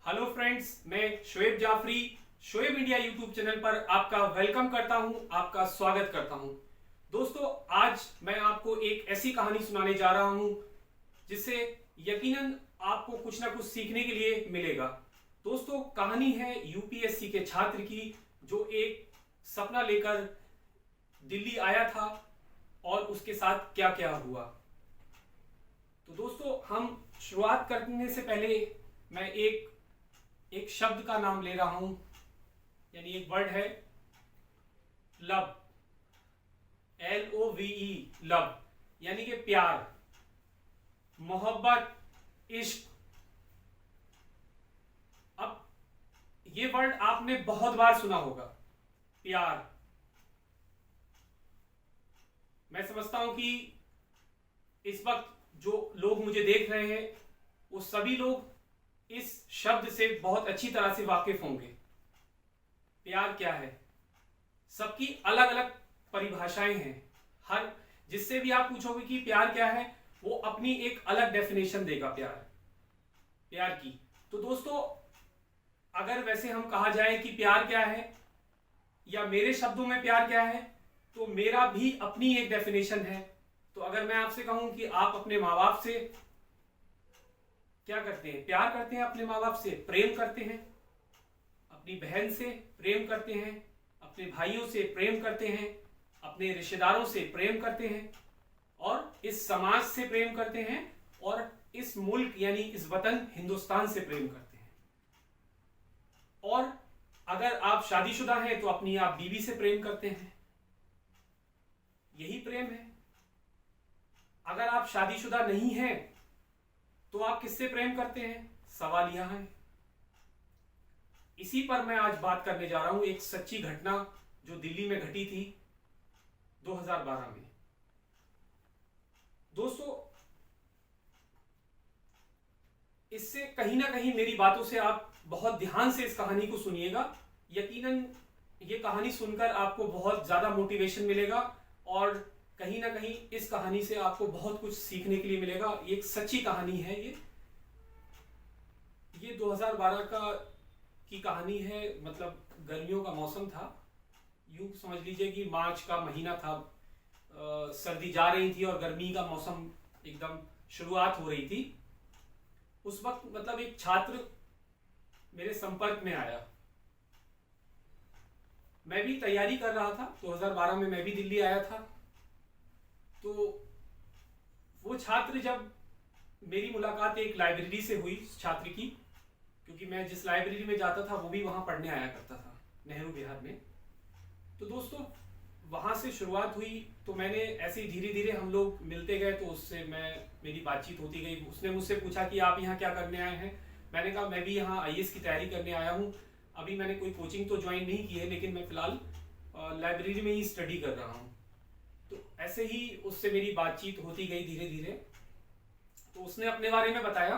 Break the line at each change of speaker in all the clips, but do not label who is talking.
Hello friends, मैं Shoaib Jafri Shoaib India YouTube channel पर आपका वेलकम करता हूं, आपका स्वागत करता हूं। दोस्तों, आज मैं आपको एक ऐसी कहानी सुनाने जा रहा हूं जिससे यकीनन आपको कुछ ना कुछ सीखने के लिए मिलेगा। दोस्तों, कहानी है यूपीएससी के छात्र की जो एक सपना लेकर दिल्ली आया था और उसके साथ क्या क्या हुआ। तो दोस्तों, हम शुरुआत करने से पहले मैं एक शब्द का नाम ले रहा हूं, यानी एक वर्ड है लव। LOVE, लव, यानी कि प्यार, मोहब्बत, इश्क। अब ये वर्ड आपने बहुत बार सुना होगा, प्यार। मैं समझता हूं कि इस वक्त जो लोग मुझे देख रहे हैं वो सभी लोग इस शब्द से बहुत अच्छी तरह से वाकिफ होंगे। प्यार क्या है? सबकी अलग अलग परिभाषाएं हैं। हर जिससे भी आप पूछोगे कि प्यार क्या है, वो अपनी एक अलग डेफिनेशन देगा प्यार की। तो दोस्तों, अगर वैसे हम कहा जाए कि प्यार क्या है या मेरे शब्दों में प्यार क्या है, तो मेरा भी अपनी एक डेफिनेशन है। तो अगर मैं आपसे कहूं कि आप अपने माँ बाप से क्या करते हैं? प्यार करते हैं, अपने माँ बाप से प्रेम करते हैं, अपनी बहन से प्रेम करते हैं, अपने भाइयों से प्रेम करते हैं, अपने रिश्तेदारों से प्रेम करते हैं, और इस समाज से प्रेम करते हैं, और इस मुल्क यानी इस वतन हिंदुस्तान से प्रेम करते हैं। और अगर आप शादीशुदा हैं तो अपनी आप बीवी से प्रेम करते हैं। यही प्रेम है। अगर आप शादीशुदा नहीं हैं तो आप किससे प्रेम करते हैं? सवाल यह है। इसी पर मैं आज बात करने जा रहा हूं, एक सच्ची घटना जो दिल्ली में घटी थी 2012 में। दोस्तों, इससे कहीं ना कहीं मेरी बातों से आप बहुत ध्यान से इस कहानी को सुनिएगा। यकीनन ये कहानी सुनकर आपको बहुत ज्यादा मोटिवेशन मिलेगा और कहीं ना कहीं इस कहानी से आपको बहुत कुछ सीखने के लिए मिलेगा। ये एक सच्ची कहानी है। ये 2012 की कहानी है। मतलब गर्मियों का मौसम था, यूं समझ लीजिए कि मार्च का महीना था। सर्दी जा रही थी और गर्मी का मौसम एकदम शुरुआत हो रही थी। उस वक्त मतलब एक छात्र मेरे संपर्क में आया। मैं भी तैयारी कर रहा था, 2012 में मैं भी दिल्ली आया था। तो वो छात्र, जब मेरी मुलाकात एक लाइब्रेरी से हुई छात्र की, क्योंकि मैं जिस लाइब्रेरी में जाता था वो भी वहां पढ़ने आया करता था, नेहरू विहार में। तो दोस्तों, वहां से शुरुआत हुई। तो मैंने ऐसे ही धीरे धीरे हम लोग मिलते गए, तो उससे मेरी बातचीत होती गई। उसने मुझसे पूछा कि आप यहाँ क्या करने आए हैं। मैंने कहा मैं भी यहाँ IAS की तैयारी करने आया हूँ। अभी मैंने कोई कोचिंग तो ज्वाइन नहीं की है, लेकिन मैं फिलहाल लाइब्रेरी में ही स्टडी कर रहा हूँ। तो ऐसे ही उससे मेरी बातचीत होती गई धीरे धीरे। तो उसने अपने बारे में बताया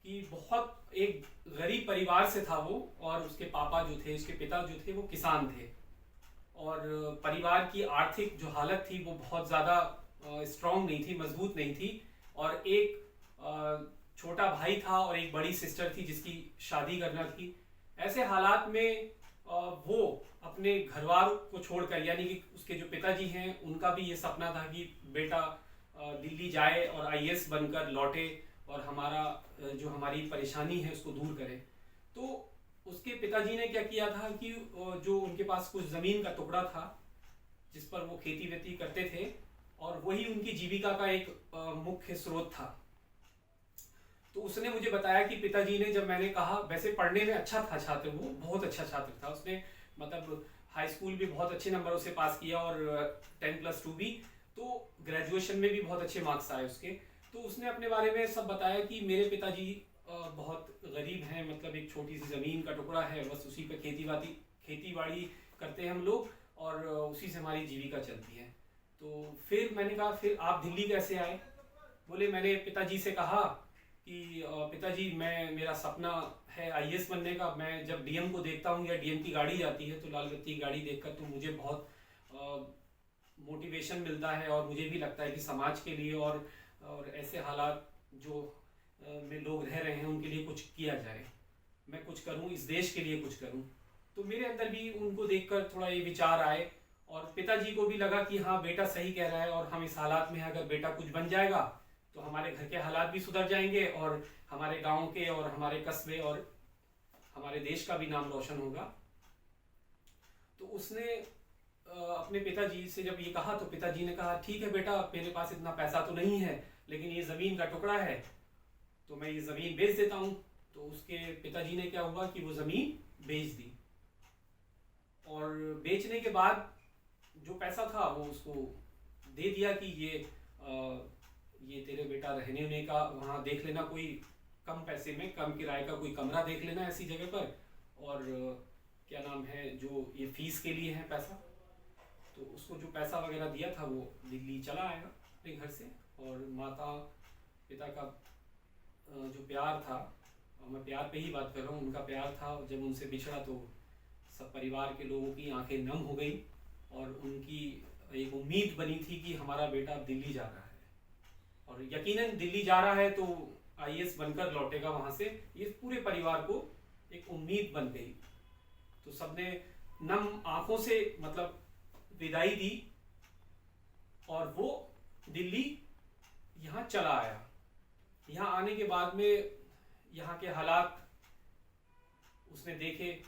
कि बहुत एक गरीब परिवार से था वो, और उसके पापा जो थे, उसके पिता जो थे, वो किसान थे, और परिवार की आर्थिक जो हालत थी वो बहुत ज़्यादा स्ट्रांग नहीं थी, मजबूत नहीं थी। और एक छोटा भाई था और एक बड़ी सिस्टर थी जिसकी शादी करना थी। ऐसे हालात में वो अपने घरवार को छोड़कर, यानी कि उसके जो पिताजी हैं, उनका भी ये सपना था कि बेटा दिल्ली जाए और IAS बनकर लौटे और जो हमारी परेशानी है उसको दूर करे। तो उसके पिताजी ने क्या किया था कि जो उनके पास कुछ ज़मीन का टुकड़ा था जिस पर वो खेती वेती करते थे, और वही उनकी जीविका का एक मुख्य स्रोत था। तो उसने मुझे बताया कि पिताजी ने, जब मैंने कहा, वैसे पढ़ने में अच्छा था छात्र, वो बहुत अच्छा छात्र था, उसने मतलब हाई स्कूल भी बहुत अच्छे नंबरों से पास किया और 10+2 भी, तो ग्रेजुएशन में भी बहुत अच्छे मार्क्स आए उसके। तो उसने अपने बारे में सब बताया कि मेरे पिताजी बहुत गरीब हैं, मतलब एक छोटी सी ज़मीन का टुकड़ा है, बस उसी पर खेती बाड़ी करते हैं हम लोग, और उसी से हमारी जीविका चलती है। तो फिर मैंने कहा, फिर आप दिल्ली कैसे आए? बोले, मैंने पिताजी से कहा कि पिताजी, मेरा सपना है IAS बनने का। मैं जब DM को देखता हूँ या DM की गाड़ी जाती है, तो लाल बत्ती की गाड़ी देखकर तो मुझे बहुत मोटिवेशन मिलता है, और मुझे भी लगता है कि समाज के लिए और ऐसे हालात जो में लोग रह रहे हैं उनके लिए कुछ किया जाए। मैं कुछ करूं, इस देश के लिए कुछ करूं। तो मेरे अंदर भी उनको देखकर थोड़ा ये विचार आए, और पिताजी को भी लगा कि हाँ बेटा सही कह रहा है, और हम इस हालात में हैं, अगर बेटा कुछ बन जाएगा तो हमारे घर के हालात भी सुधर जाएंगे, और हमारे गांव के और हमारे कस्बे और हमारे देश का भी नाम रोशन होगा। तो उसने अपने पिताजी से जब ये कहा तो पिताजी ने कहा ठीक है बेटा, मेरे पास इतना पैसा तो नहीं है, लेकिन ये ज़मीन का टुकड़ा है तो मैं ये ज़मीन बेच देता हूँ। तो उसके पिताजी ने क्या हुआ कि वो ज़मीन बेच दी, और बेचने के बाद जो पैसा था वो उसको दे दिया कि ये तेरे बेटा रहने होने का वहाँ देख लेना, कोई कम पैसे में, कम किराए का कोई कमरा देख लेना ऐसी जगह पर, और क्या नाम है, जो ये फीस के लिए है पैसा। तो उसको जो पैसा वगैरह दिया था वो दिल्ली चला आएगा अपने घर से। और माता पिता का जो प्यार था, और मैं प्यार पे ही बात कर रहा हूँ, उनका प्यार था, जब उनसे बिछड़ा तो सब परिवार के लोगों की आंखें नम हो गई, और उनकी एक उम्मीद बनी थी कि हमारा बेटा अब दिल्ली जा रहा है, और यकीनन दिल्ली जा रहा है तो आईएएस बनकर लौटेगा वहाँ से, ये पूरे परिवार को एक उम्मीद बन गई। तो सबने नम आंखों से मतलब विदाई दी, और वो दिल्ली यहाँ चला आया। यहाँ आने के बाद में यहाँ के हालात उसने देखे।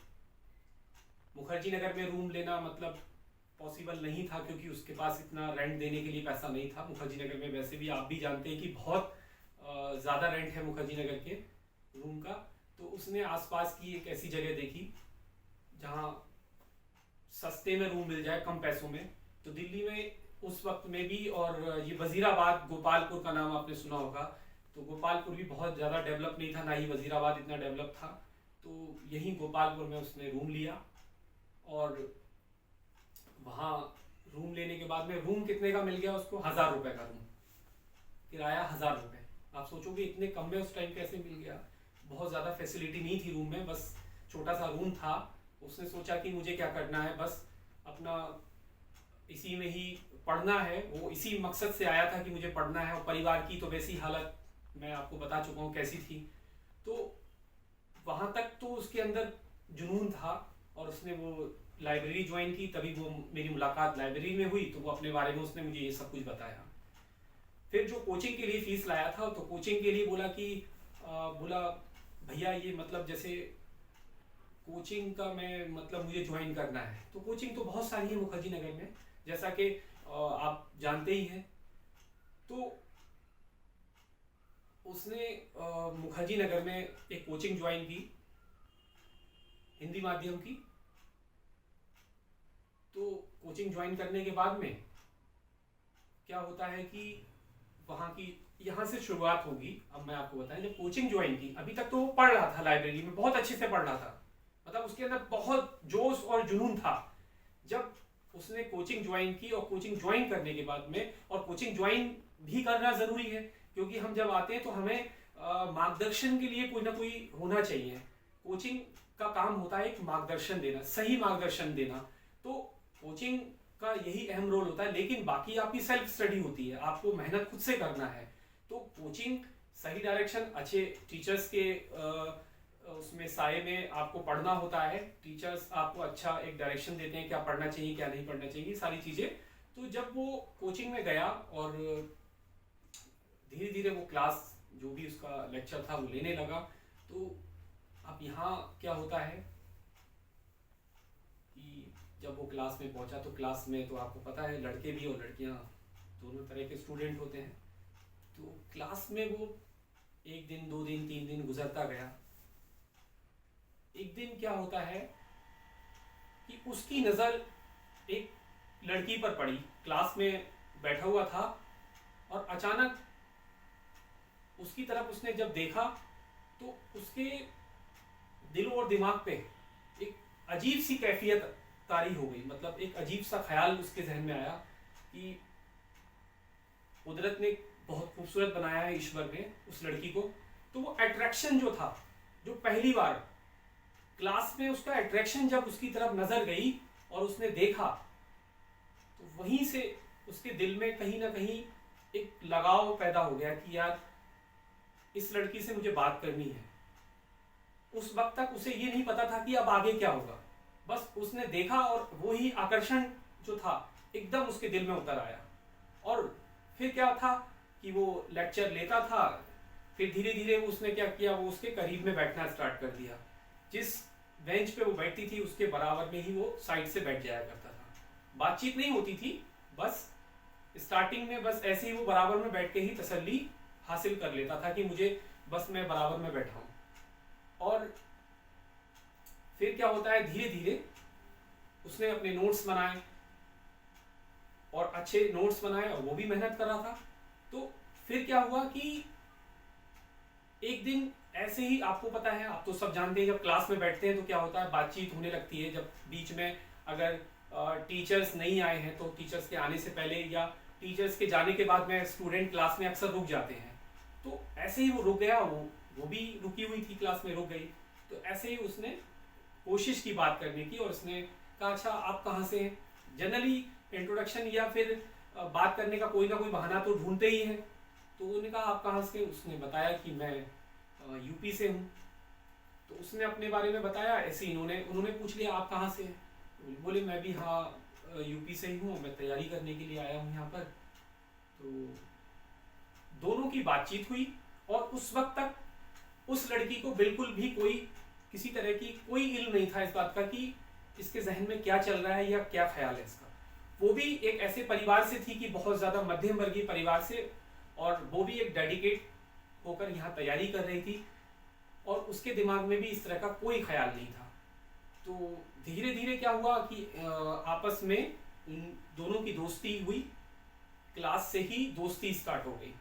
मुखर्जी नगर में रूम लेना मतलब पॉसिबल नहीं था, क्योंकि उसके पास इतना रेंट देने के लिए पैसा नहीं था। मुखर्जी नगर में वैसे भी आप भी जानते हैं कि बहुत ज़्यादा रेंट है मुखर्जी नगर के रूम का। तो उसने आसपास की एक ऐसी जगह देखी जहाँ सस्ते में रूम मिल जाए कम पैसों में। तो दिल्ली में उस वक्त में भी, और ये वजीराबाद, गोपालपुर का नाम आपने सुना होगा, तो गोपालपुर भी बहुत ज़्यादा डेवलप नहीं था, ना ही वजीराबाद इतना डेवलप था। तो यहीं गोपालपुर में उसने रूम लिया, और वहाँ रूम लेने के बाद में रूम कितने का मिल गया उसको? 1000 रुपये का रूम, किराया 1000 रुपये। आप सोचोगे इतने कम में उस टाइम कैसे मिल गया? बहुत ज़्यादा फैसिलिटी नहीं थी रूम में, बस छोटा सा रूम था। उसने सोचा कि मुझे क्या करना है, बस अपना इसी में ही पढ़ना है, वो इसी मकसद से आया था कि मुझे पढ़ना है। और परिवार की तो वैसी हालत मैं आपको बता चुका हूँ कैसी थी। तो वहाँ तक तो उसके अंदर जुनून था, और उसने वो लाइब्रेरी ज्वाइन की, तभी वो मेरी मुलाकात लाइब्रेरी में हुई। तो वो अपने बारे में उसने मुझे ये सब कुछ बताया। फिर जो कोचिंग के लिए फीस लाया था, तो कोचिंग के लिए बोला कि बोला भैया ये मतलब जैसे कोचिंग का मैं मतलब मुझे ज्वाइन करना है। तो कोचिंग तो बहुत सारी है मुखर्जी नगर में, जैसा कि आप जानते ही हैं। तो उसने मुखर्जी नगर में एक कोचिंग ज्वाइन की हिंदी माध्यम की। तो कोचिंग ज्वाइन करने के बाद में क्या होता है कि वहाँ की, यहाँ से शुरुआत होगी। अब मैं आपको बताएं, जब कोचिंग ज्वाइन की, अभी तक तो वो पढ़ रहा था लाइब्रेरी में, बहुत अच्छे से पढ़ रहा था, मतलब उसके अंदर बहुत जोश और जुनून था। जब उसने कोचिंग ज्वाइन की, और कोचिंग ज्वाइन करने के बाद में, और कोचिंग ज्वाइन भी करना ज़रूरी है, क्योंकि हम जब आते हैं तो हमें मार्गदर्शन के लिए कोई ना कोई होना चाहिए। कोचिंग का काम होता है एक मार्गदर्शन देना, सही मार्गदर्शन देना। तो कोचिंग का यही अहम रोल होता है, लेकिन बाकी आपकी सेल्फ स्टडी होती है, आपको मेहनत खुद से करना है। तो कोचिंग सही डायरेक्शन, अच्छे टीचर्स के उसमें साए में आपको पढ़ना होता है। टीचर्स आपको अच्छा एक डायरेक्शन देते हैं, क्या पढ़ना चाहिए क्या नहीं पढ़ना चाहिए, सारी चीज़ें। तो जब वो कोचिंग में गया, और धीरे धीरे वो क्लास जो भी उसका लेक्चर था वो लेने लगा। तो अब यहाँ क्या होता है कि जब वो क्लास में पहुंचा, तो क्लास में तो आपको पता है लड़के भी और लड़कियां दोनों तरह के स्टूडेंट होते हैं। तो क्लास में वो 1 दिन 2 दिन 3 दिन गुजरता गया। एक दिन क्या होता है कि उसकी नज़र एक लड़की पर पड़ी, क्लास में बैठा हुआ था, और अचानक उसकी तरफ उसने जब देखा तो उसके दिल और दिमाग पे एक अजीब सी कैफियत तारी हो गई। मतलब एक अजीब सा ख्याल उसके जहन में आया कि कुदरत ने बहुत खूबसूरत बनाया है, ईश्वर ने उस लड़की को। तो वो अट्रैक्शन जो था, जो पहली बार क्लास में उसका अट्रैक्शन जब उसकी तरफ नजर गई और उसने देखा, तो वहीं से उसके दिल में कहीं ना कहीं एक लगाव पैदा हो गया कि यार इस लड़की से मुझे बात करनी है। उस वक्त तक उसे ये नहीं पता था कि अब आगे क्या होगा। बस उसने देखा और वो ही आकर्षण जो था एकदम उसके दिल में उतर आया। और फिर क्या था कि वो लेक्चर लेता था, फिर धीरे धीरे उसने क्या किया, वो उसके करीब में बैठना स्टार्ट कर दिया। जिस बेंच पे वो बैठती थी उसके बराबर में ही वो साइड से बैठ जाया करता था। बातचीत नहीं होती थी, बस स्टार्टिंग में बस ऐसे ही वो बराबर में बैठ के ही तसल्ली हासिल कर लेता था कि मुझे बस मैं बराबर में बैठा हूं। और फिर क्या होता है, धीरे धीरे उसने अपने नोट्स बनाए और अच्छे नोट्स बनाए और वो भी मेहनत कर रहा था। तो फिर क्या हुआ कि एक दिन ऐसे ही, आपको पता है, आप तो सब जानते हैं, जब क्लास में बैठते हैं तो क्या होता है, बातचीत होने लगती है। जब बीच में अगर टीचर्स नहीं आए हैं तो टीचर्स के आने से पहले या टीचर्स के जाने के बाद में स्टूडेंट क्लास में अक्सर रुक जाते हैं। तो ऐसे ही वो रुक गया, वो भी रुकी हुई थी, क्लास में रुक गई। तो ऐसे ही उसने कोशिश की बात करने की और उसने कहा, अच्छा आप कहाँ से हैं। जनरली इंट्रोडक्शन या फिर बात करने का कोई ना कोई बहाना तो ढूंढते ही हैं। तो उन्होंने कहा आप कहाँ से। उसने बताया कि मैं यूपी से हूँ। तो उसने अपने बारे में बताया। ऐसे ही उन्होंने पूछ लिया आप कहाँ से हैं। बोले मैं भी हाँ यूपी से ही हूँ, मैं तैयारी करने के लिए आया हूँ यहाँ पर। तो दोनों की बातचीत हुई और उस वक्त तक उस लड़की को बिल्कुल भी कोई किसी तरह की कोई इल्म नहीं था इस बात का कि इसके जहन में क्या चल रहा है या क्या ख्याल है इसका। वो भी एक ऐसे परिवार से थी कि बहुत ज्यादा मध्यम वर्गीय परिवार से, और वो भी एक डेडिकेट होकर यहाँ तैयारी कर रही थी और उसके दिमाग में भी इस तरह का कोई ख्याल नहीं था। तो धीरे धीरे क्या हुआ कि आपस में उन दोनों की दोस्ती हुई। क्लास से ही दोस्ती स्टार्ट हो गई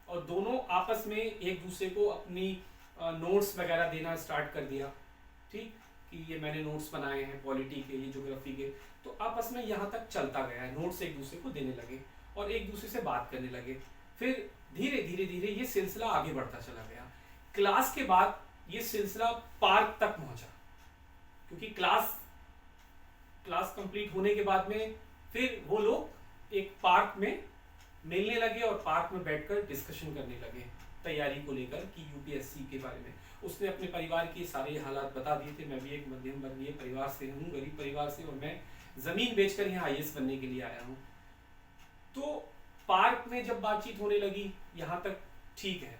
और दोनों आपस में एक दूसरे को अपनी नोट्स वगैरह देना स्टार्ट कर दिया। ठीक, कि ये मैंने नोट्स बनाए हैं पॉलिटी के, ये ज्योग्राफी के। तो आपस में यहाँ तक चलता गया है, नोट्स एक दूसरे को देने लगे और एक दूसरे से बात करने लगे। फिर धीरे धीरे धीरे ये सिलसिला आगे बढ़ता चला गया। क्लास के बाद ये सिलसिला पार्क तक पहुंचा, क्योंकि क्लास कंप्लीट होने के बाद में फिर वो लोग एक पार्क में मिलने लगे और पार्क में बैठकर डिस्कशन करने लगे तैयारी को लेकर कि यूपीएससी के बारे में। उसने अपने परिवार के सारे हालात बता दिए थे। मैं भी एक मध्यम वर्गीय परिवार से हूँ, गरीब परिवार से, और मैं जमीन बेचकर यहाँ आईएएस बनने के लिए आया हूँ। तो पार्क में जब बातचीत होने लगी यहाँ तक ठीक है,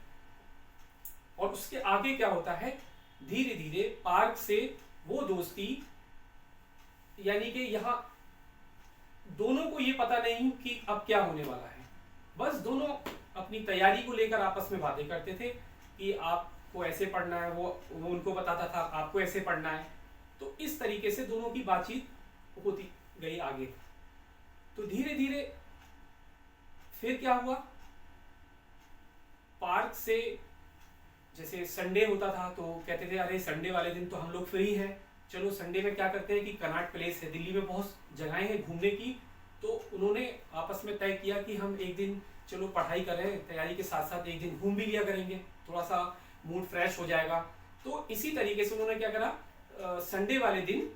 और उसके आगे क्या होता है, धीरे धीरे पार्क से वो दोस्ती, यानी कि यहाँ दोनों को ये पता नहीं कि अब क्या होने वाला है, बस दोनों अपनी तैयारी को लेकर आपस में बातें करते थे कि आपको ऐसे पढ़ना है, वो उनको बताता था आपको ऐसे पढ़ना है। तो इस तरीके से दोनों की बातचीत होती गई आगे। तो धीरे धीरे फिर क्या हुआ, पार्क से जैसे संडे होता था तो कहते थे अरे संडे वाले दिन तो हम लोग फ्री हैं, चलो संडे में क्या करते हैं कि कनॉट प्लेस है, दिल्ली में बहुत जगहें हैं घूमने की। तो उन्होंने आपस में तय किया कि हम एक दिन चलो पढ़ाई करें, तैयारी के साथ साथ एक दिन घूम भी लिया करेंगे, थोड़ा सा मूड फ्रेश हो जाएगा। तो इसी तरीके से उन्होंने क्या करा, संडे वाले दिन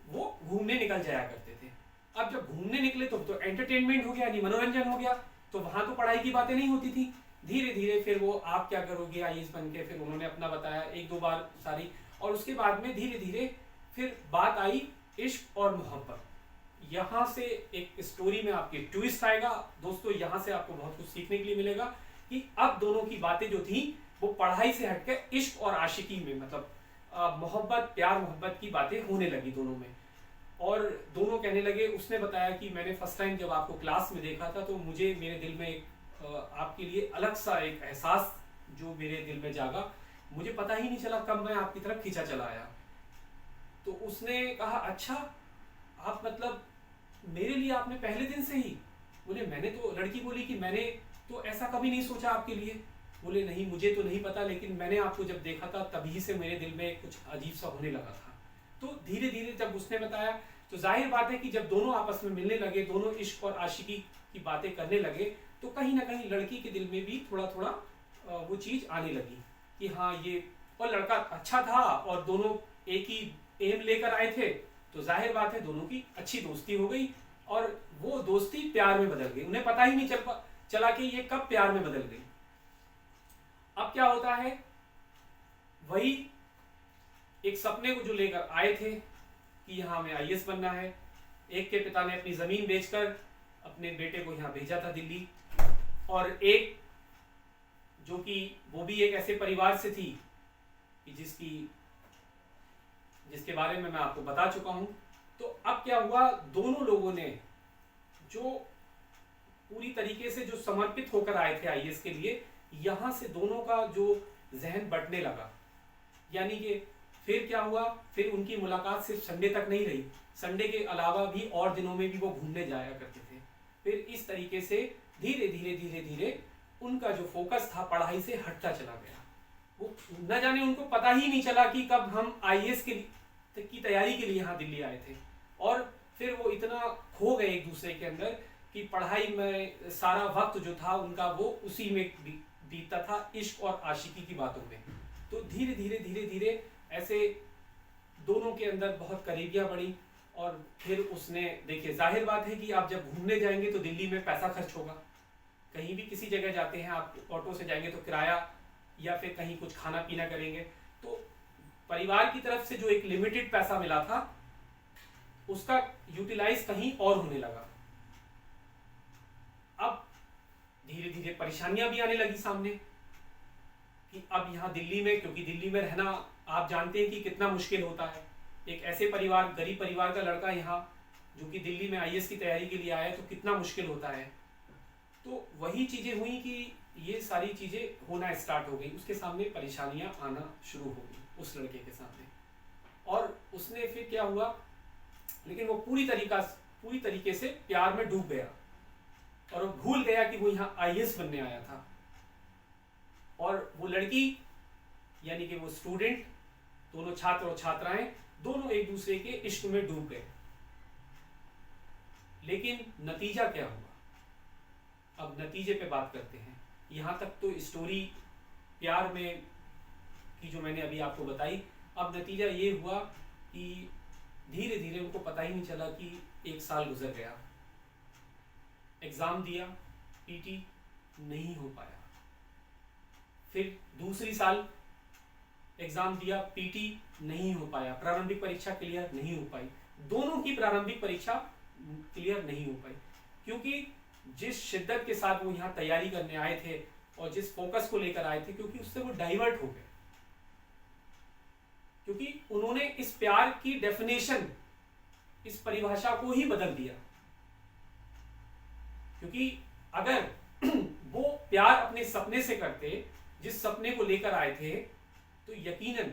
वो घूमने निकल जाया करते थे। अब जब घूमने निकले तो एंटरटेनमेंट हो गया, यानी मनोरंजन हो गया, तो वहां तो पढ़ाई की बातें नहीं होती थी। धीरे धीरे फिर वो आप क्या करोगे आईएएस बन के, फिर उन्होंने अपना बताया एक दो बार सारी, और उसके बाद में धीरे धीरे फिर बात आई इश्क और मोहब्बत। यहाँ से एक स्टोरी में आपके ट्विस्ट आएगा दोस्तों, यहाँ से आपको बहुत कुछ सीखने के लिए मिलेगा कि अब दोनों की बातें जो थी वो पढ़ाई से हटकर इश्क और आशिकी में, मतलब मोहब्बत, प्यार मोहब्बत की बातें होने लगी दोनों में। और दोनों कहने लगे, उसने बताया कि मैंने फर्स्ट टाइम जब आपको क्लास में देखा था तो मुझे मेरे दिल में एक आपके लिए अलग सा एक एहसास जो मेरे दिल में जागा, मुझे पता ही नहीं चला कब मैं आपकी तरफ खींचा चला आया। तो उसने कहा अच्छा आप मतलब मेरे लिए आपने पहले दिन से ही। बोले मैंने तो, लड़की बोली कि मैंने तो ऐसा कभी नहीं सोचा आपके लिए। बोले नहीं मुझे तो नहीं पता, लेकिन मैंने आपको जब देखा था तभी से मेरे दिल में कुछ अजीब सा होने लगा था। तो धीरे धीरे जब उसने बताया तो जाहिर बात है कि जब दोनों आपस में मिलने लगे, दोनों इश्क और आशिकी की बातें करने लगे, तो कहीं ना कहीं लड़की के दिल में भी थोड़ा थोड़ा वो चीज आने लगी कि हाँ ये, और लड़का अच्छा था और दोनों एक ही एम लेकर आए थे, तो जाहिर बात है दोनों की अच्छी दोस्ती हो गई और वो दोस्ती प्यार में बदल गई। उन्हें पता ही नहीं चला कि ये कब प्यार में बदल गई। अब क्या होता है, वही एक सपने को जो लेकर आए थे कि यहाँ हमें आईएएस बनना है। एक के पिता ने अपनी ज़मीन बेचकर अपने बेटे को यहाँ भेजा था दिल्ली, और एक जो कि वो भी एक ऐसे परिवार से थी कि जिसके बारे में मैं आपको बता चुका हूँ। तो अब क्या हुआ, दोनों लोगों ने जो पूरी तरीके से जो समर्पित होकर आए थे आईएएस के लिए, यहाँ से दोनों का जो जहन बंटने लगा। यानी कि फिर क्या हुआ, फिर उनकी मुलाकात सिर्फ संडे तक नहीं रही, संडे के अलावा भी और दिनों में भी वो घूमने जाया करते थे। फिर इस तरीके से धीरे धीरे धीरे धीरे उनका जो फोकस था पढ़ाई से हटता चला गया। वो न जाने उनको पता ही नहीं चला कि कब हम आईएएस की तैयारी के लिए यहाँ दिल्ली आए थे, और फिर वो इतना खो गए एक दूसरे के अंदर कि पढ़ाई में सारा वक्त जो था उनका वो उसी में बीतता था, इश्क और आशिकी की बातों में। तो धीरे धीरे धीरे धीरे ऐसे दोनों के अंदर बहुत करीबियां बढ़ी। और फिर उसने, देखिए जाहिर बात है कि आप जब घूमने जाएंगे तो दिल्ली में पैसा खर्च होगा। कहीं भी किसी जगह जाते हैं आप, ऑटो से जाएंगे तो किराया, या फिर कहीं कुछ खाना पीना करेंगे, तो परिवार की तरफ से जो एक लिमिटेड पैसा मिला था उसका यूटिलाइज कहीं और होने लगा। अब धीरे धीरे परेशानियां भी आने लगी सामने कि अब यहाँ दिल्ली में, क्योंकि दिल्ली में रहना आप जानते हैं कि कितना मुश्किल होता है। एक ऐसे परिवार, गरीब परिवार का लड़का यहाँ जो कि दिल्ली में आईएएस की तैयारी के लिए आया है, तो कितना मुश्किल होता है। तो वही चीजें हुई कि ये सारी चीजें होना स्टार्ट हो गई, उसके सामने परेशानियां आना शुरू हो गई उस लड़के के सामने। और उसने फिर क्या हुआ, लेकिन वो पूरी तरीके से प्यार में डूब गया और वो भूल गया कि वो यहाँ आईएएस बनने आया था। और वो लड़की यानी कि वो स्टूडेंट, दोनों छात्र और छात्राएं दोनों एक दूसरे के इश्क में डूब गए। लेकिन नतीजा क्या हुआ, अब नतीजे पे बात करते हैं। यहां तक तो स्टोरी प्यार में की जो मैंने अभी आपको बताई। अब नतीजा ये हुआ कि धीरे धीरे उनको पता ही नहीं चला कि 1 साल गुजर गया। एग्जाम दिया, पीटी नहीं हो पाया। फिर दूसरी साल एग्जाम दिया, पीटी नहीं हो पाया, प्रारंभिक परीक्षा क्लियर नहीं हो पाई। दोनों की प्रारंभिक परीक्षा क्लियर नहीं हो पाई, क्योंकि जिस शिद्दत के साथ वो यहाँ तैयारी करने आए थे और जिस फोकस को लेकर आए थे, क्योंकि उससे वो डाइवर्ट हो गए। क्योंकि उन्होंने इस प्यार की डेफिनेशन, इस परिभाषा को ही बदल दिया। क्योंकि अगर वो प्यार अपने सपने से करते, जिस सपने को लेकर आए थे, तो यकीनन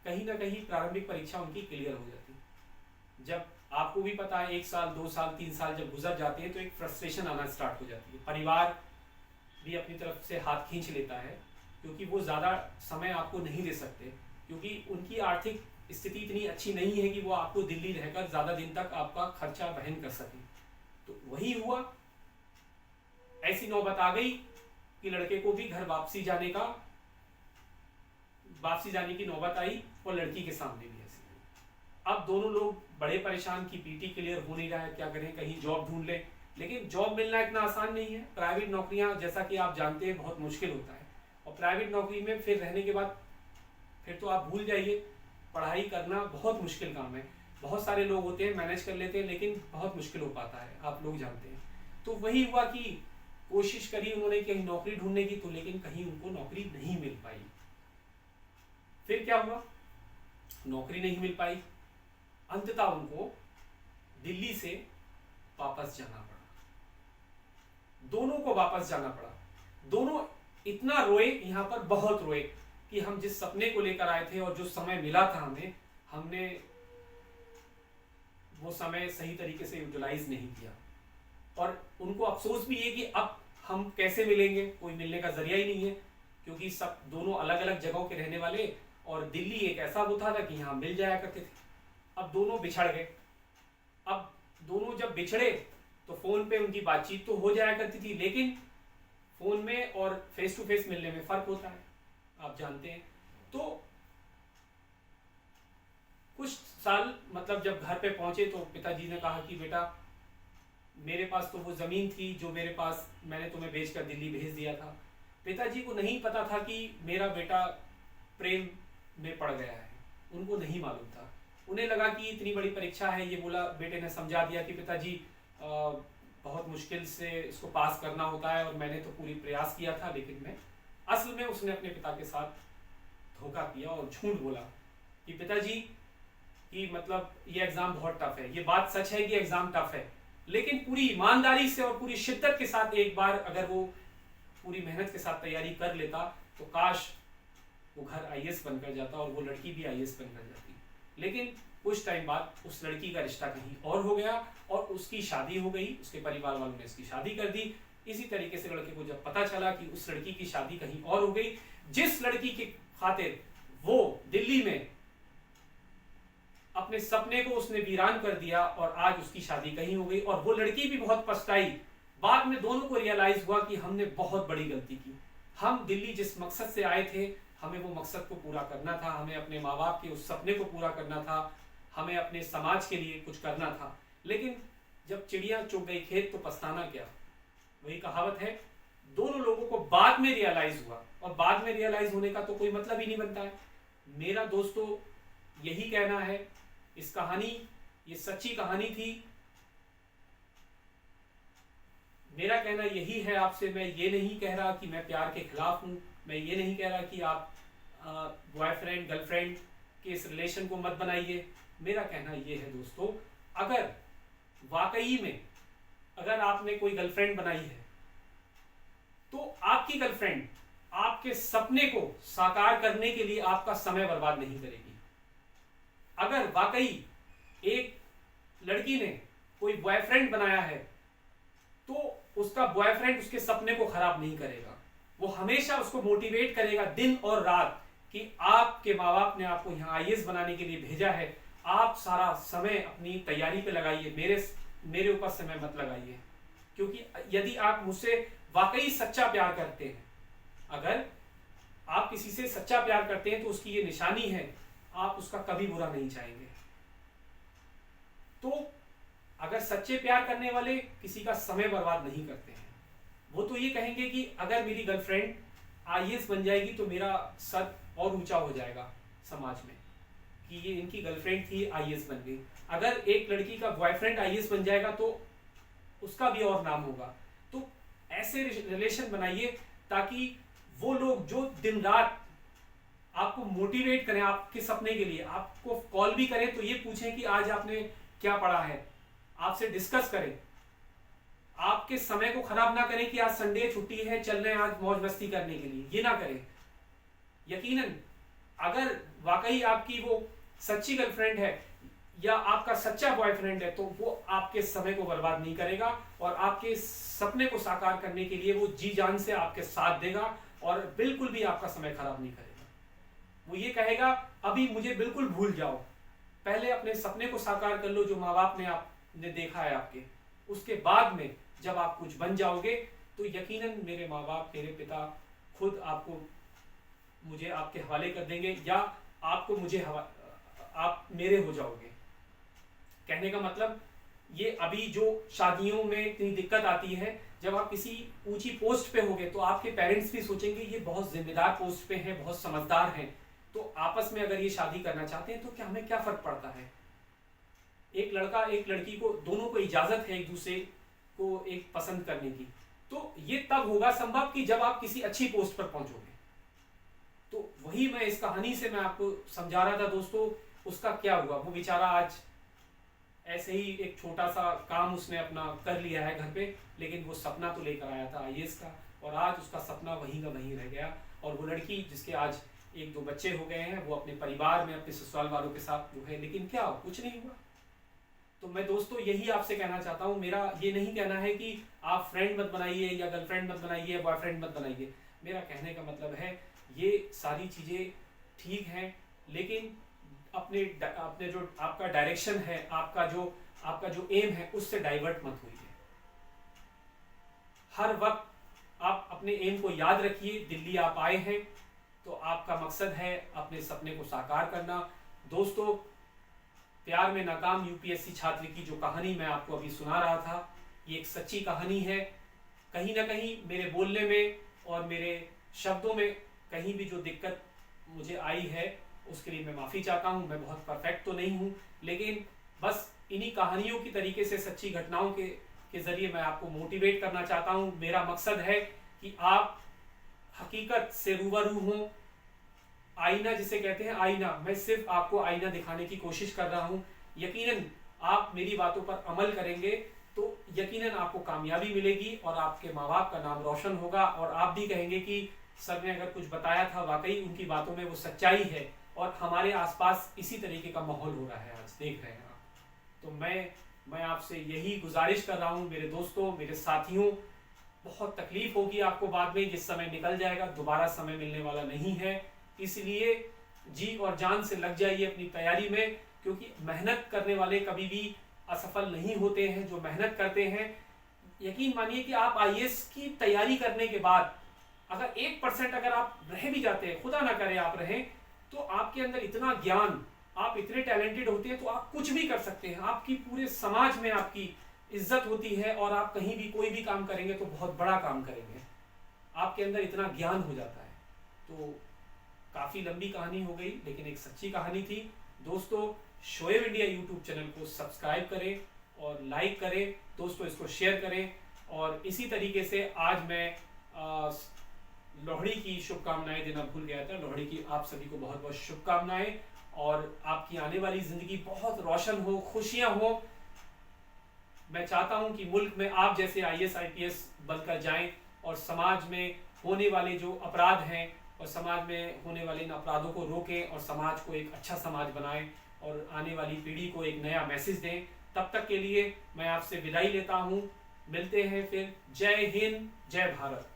कहीं ना कहीं प्रारंभिक परीक्षा उनकी क्लियर हो जाती। जब आपको भी पता है 1 साल 2 साल 3 साल जब गुजर जाते हैं तो एक फ्रस्ट्रेशन आना स्टार्ट हो जाती है। परिवार भी अपनी तरफ से हाथ खींच लेता है, क्योंकि वो ज़्यादा समय आपको नहीं दे सकते, क्योंकि उनकी आर्थिक स्थिति इतनी अच्छी नहीं है कि वो आपको दिल्ली रहकर ज़्यादा दिन तक आपका खर्चा वहन कर सकें। तो वही हुआ, ऐसी नौबत आ गई कि लड़के को भी घर वापसी जाने की नौबत आई, और लड़की के सामने भी ऐसी। अब दोनों लोग बड़े परेशान कि पीटी क्लियर हो नहीं रहा है, क्या करें, कहीं जॉब ढूंढ लें। लेकिन जॉब मिलना इतना आसान नहीं है। प्राइवेट नौकरियां, जैसा कि आप जानते हैं, बहुत मुश्किल होता है। और प्राइवेट नौकरी में फिर रहने के बाद फिर तो आप भूल जाइए, पढ़ाई करना बहुत मुश्किल काम है। बहुत सारे लोग होते हैं मैनेज कर लेते हैं, लेकिन बहुत मुश्किल हो पाता है, आप लोग जानते हैं। तो वही हुआ कि कोशिश करी उन्होंने कहीं नौकरी ढूंढने की, तो लेकिन कहीं उनको नौकरी नहीं मिल पाई। फिर क्या हुआ, नौकरी नहीं मिल पाई, अंततः उनको दिल्ली से वापस जाना पड़ा। दोनों को वापस जाना पड़ा। दोनों इतना रोए, यहां पर बहुत रोए कि हम जिस सपने को लेकर आए थे और जो समय मिला था हमें, हमने वो समय सही तरीके से यूटिलाइज नहीं किया। और उनको अफसोस भी है कि अब हम कैसे मिलेंगे, कोई मिलने का जरिया ही नहीं है, क्योंकि सब दोनों अलग अलग जगहों के रहने वाले, और दिल्ली एक ऐसा होता था कि यहाँ मिल जाया करते थे। अब दोनों बिछड़ गए। अब दोनों जब बिछड़े तो फोन पे उनकी बातचीत तो हो जाया करती थी, लेकिन फोन में और फेस टू फेस मिलने में फर्क होता है, आप जानते हैं। तो कुछ साल, मतलब जब घर पे पहुंचे तो पिताजी ने कहा कि बेटा, मेरे पास तो वो जमीन थी जो मेरे पास, मैंने तुम्हें बेचकर दिल्ली भेज दिया था। पिताजी को नहीं पता था कि मेरा बेटा प्रेम में पड़ गया है। उनको नहीं मालूम था। उन्हें लगा कि इतनी बड़ी परीक्षा है, ये बोला, बेटे ने समझा दिया कि पिताजी बहुत मुश्किल से इसको पास करना होता है और मैंने तो पूरी प्रयास किया था, लेकिन मैं असल में उसने अपने पिता के साथ धोखा किया और झूठ बोला कि पिताजी कि मतलब ये एग्जाम बहुत टफ है। ये बात सच है कि एग्जाम टफ है, लेकिन पूरी ईमानदारी से और पूरी शिद्दत के साथ एक बार अगर वो पूरी मेहनत के साथ तैयारी कर लेता तो काश वो घर आईएएस बनकर जाता और वो लड़की भी आईएएस बनकर जाती। लेकिन कुछ टाइम बाद उस लड़की का रिश्ता कहीं और हो गया और उसकी शादी हो गई, उसके परिवार वालों ने उसकी शादी कर दी। इसी तरीके से लड़के को जब पता चला कि उस लड़की की शादी कहीं और हो गई, जिस लड़की की खातिर वो दिल्ली में अपने सपने को उसने वीरान कर दिया और आज उसकी शादी कहीं हो गई और वो लड़की भी बहुत पछताई। बाद में दोनों को रियलाइज हुआ कि हमने बहुत बड़ी गलती की। हम दिल्ली जिस मकसद से आए थे, हमें वो मकसद को पूरा करना था, हमें अपने माँ बाप के उस सपने को पूरा करना था, हमें अपने समाज के लिए कुछ करना था। लेकिन जब चिड़िया चुग गई खेत तो पछताना क्या, वही कहावत है। दोनों लोगों को बाद में रियलाइज हुआ और बाद में रियलाइज होने का तो कोई मतलब ही नहीं बनता है। मेरा दोस्तों यही कहना है, इस कहानी, ये सच्ची कहानी थी। मेरा कहना यही है आपसे, मैं ये नहीं कह रहा कि मैं प्यार के खिलाफ हूं, मैं ये नहीं कह रहा कि आप बॉयफ्रेंड गर्लफ्रेंड के इस रिलेशन को मत बनाइए। मेरा कहना ये है दोस्तों, अगर वाकई में अगर आपने कोई गर्लफ्रेंड बनाई है तो आपकी गर्लफ्रेंड आपके सपने को साकार करने के लिए आपका समय बर्बाद नहीं करेगी। अगर वाकई एक लड़की ने कोई बॉयफ्रेंड बनाया है तो उसका बॉयफ्रेंड उसके सपने को खराब नहीं करेगा। वो हमेशा उसको मोटिवेट करेगा दिन और रात कि आपके माँ बाप ने आपको यहाँ आईएएस बनाने के लिए भेजा है, आप सारा समय अपनी तैयारी पे लगाइए, मेरे ऊपर समय मत लगाइए। क्योंकि यदि आप मुझसे वाकई सच्चा प्यार करते हैं, अगर आप किसी से सच्चा प्यार करते हैं तो उसकी ये निशानी है, आप उसका कभी बुरा नहीं चाहेंगे। तो अगर सच्चे प्यार करने वाले किसी का समय बर्बाद नहीं करते हैं, वो तो ये कहेंगे कि अगर मेरी गर्लफ्रेंड आईएएस बन जाएगी तो मेरा सर और ऊंचा हो जाएगा समाज में कि ये इनकी गर्लफ्रेंड थी, आईएएस बन गई। अगर एक लड़की का बॉयफ्रेंड आईएएस बन जाएगा तो उसका भी और नाम होगा। तो ऐसे रिलेशन बनाइए ताकि वो लोग जो दिन रात आपको मोटिवेट करें आपके सपने के लिए, आपको कॉल भी करें तो ये पूछें कि आज आपने क्या पढ़ा है, आपसे डिस्कस करें, आपके समय को खराब ना करें कि आज संडे छुट्टी है, चल रहे हैं आज मौज मस्ती करने के लिए, ये ना करें। यकीनन अगर वाकई आपकी वो सच्ची गर्लफ्रेंड है या आपका सच्चा बॉयफ्रेंड है तो वो आपके समय को बर्बाद नहीं करेगा और आपके सपने को साकार करने के लिए वो जी जान से आपके साथ देगा और बिल्कुल भी आपका समय खराब नहीं करेगा। वो ये कहेगा अभी मुझे बिल्कुल भूल जाओ, पहले अपने सपने को साकार कर लो जो माँ बाप ने आपने देखा है आपके, उसके बाद में जब आप कुछ बन जाओगे तो यकीनन मेरे माँ बाप, मेरे पिता खुद आपको मुझे आपके हवाले कर देंगे या आपको मुझे आप मेरे हो जाओगे। कहने का मतलब ये अभी जो शादियों में इतनी दिक्कत आती है, जब आप किसी ऊंची पोस्ट पे होगे तो आपके पेरेंट्स भी सोचेंगे ये बहुत जिम्मेदार पोस्ट पे हैं, बहुत समझदार हैं, तो आपस में अगर ये शादी करना चाहते हैं तो क्या हमें क्या फर्क पड़ता है। एक लड़का एक लड़की को, दोनों को इजाजत है एक दूसरे को एक पसंद करने की। तो ये तब होगा संभव कि जब आप किसी अच्छी पोस्ट पर पहुंचोगे। तो वही मैं इस कहानी से मैं आपको समझा रहा था दोस्तों। उसका क्या हुआ, वो बेचारा आज ऐसे ही एक छोटा सा काम उसने अपना कर लिया है घर पे, लेकिन वो सपना तो लेकर आया था आईएएस का और आज उसका सपना वहीं का वहीं रह गया। और वो लड़की जिसके आज 1-2 बच्चे हो गए हैं, वो अपने परिवार में अपने ससुराल वालों के साथ जो है, लेकिन क्या कुछ नहीं हुआ। तो मैं दोस्तों यही आपसे कहना चाहता हूँ, मेरा ये नहीं कहना है कि आप फ्रेंड मत बनाइए या गर्लफ्रेंड मत बनाइए, बॉयफ्रेंड मत बनाइए। मेरा कहने का मतलब है ये सारी चीज़ें ठीक हैं, लेकिन अपने जो आपका डायरेक्शन है, आपका जो एम है, उससे डाइवर्ट मत होइए। हर वक्त आप अपने एम को याद रखिए। दिल्ली आप आए हैं तो आपका मकसद है अपने सपने को साकार करना। दोस्तों, प्यार में नाकाम यूपीएससी छात्र की जो कहानी मैं आपको अभी सुना रहा था, ये एक सच्ची कहानी है। कहीं ना कहीं मेरे बोलने में और मेरे शब्दों में कहीं भी जो दिक्कत मुझे आई है उसके लिए मैं माफ़ी चाहता हूँ। मैं बहुत परफेक्ट तो नहीं हूँ, लेकिन बस इन्हीं कहानियों की तरीके से, सच्ची घटनाओं के ज़रिए मैं आपको मोटिवेट करना चाहता हूँ। मेरा मकसद है कि आप हकीकत से रूबरू हों। आईना जिसे कहते हैं, आईना, मैं सिर्फ आपको आईना दिखाने की कोशिश कर रहा हूँ। यकीनन आप मेरी बातों पर अमल करेंगे तो यकीनन आपको कामयाबी मिलेगी और आपके माँ बाप का नाम रोशन होगा, और आप भी कहेंगे कि सर ने अगर कुछ बताया था, वाकई उनकी बातों में वो सच्चाई है, और हमारे आसपास इसी तरीके का माहौल हो रहा है, आज देख रहे हैं आप। तो मैं आपसे यही गुजारिश कर रहा हूँ मेरे दोस्तों, मेरे साथियों। बहुत तकलीफ होगी आपको बाद में, जिस समय निकल जाएगा दोबारा समय मिलने वाला नहीं है। इसलिए जी और जान से लग जाइए अपनी तैयारी में, क्योंकि मेहनत करने वाले कभी भी असफल नहीं होते हैं। जो मेहनत करते हैं, यकीन मानिए कि आप आईएएस की तैयारी करने के बाद अगर 1% अगर आप रह भी जाते हैं, खुदा ना करे आप रहें, तो आपके अंदर इतना ज्ञान, आप इतने टैलेंटेड होते हैं तो आप कुछ भी कर सकते हैं। आपकी पूरे समाज में आपकी इज्जत होती है, और आप कहीं भी कोई भी काम करेंगे तो बहुत बड़ा काम करेंगे। आपके अंदर इतना ज्ञान हो जाता है। तो काफ़ी लंबी कहानी हो गई, लेकिन एक सच्ची कहानी थी। दोस्तों, शोएब इंडिया यूट्यूब चैनल को सब्सक्राइब करें और लाइक करें। दोस्तों, इसको शेयर करें। और इसी तरीके से आज मैं लोहड़ी की शुभकामनाएं देना भूल गया था। लोहड़ी की आप सभी को बहुत बहुत शुभकामनाएं, और आपकी आने वाली ज़िंदगी बहुत रोशन हो, खुशियाँ हो। मैं चाहता हूं कि मुल्क में आप जैसे आईएएस आईपीएस बनकर जाएं, और समाज में होने वाले जो अपराध हैं और समाज में होने वाले इन अपराधों को रोकें, और समाज को एक अच्छा समाज बनाएं, और आने वाली पीढ़ी को एक नया मैसेज दें। तब तक के लिए मैं आपसे विदाई लेता हूं। मिलते हैं फिर। जय हिंद, जय भारत।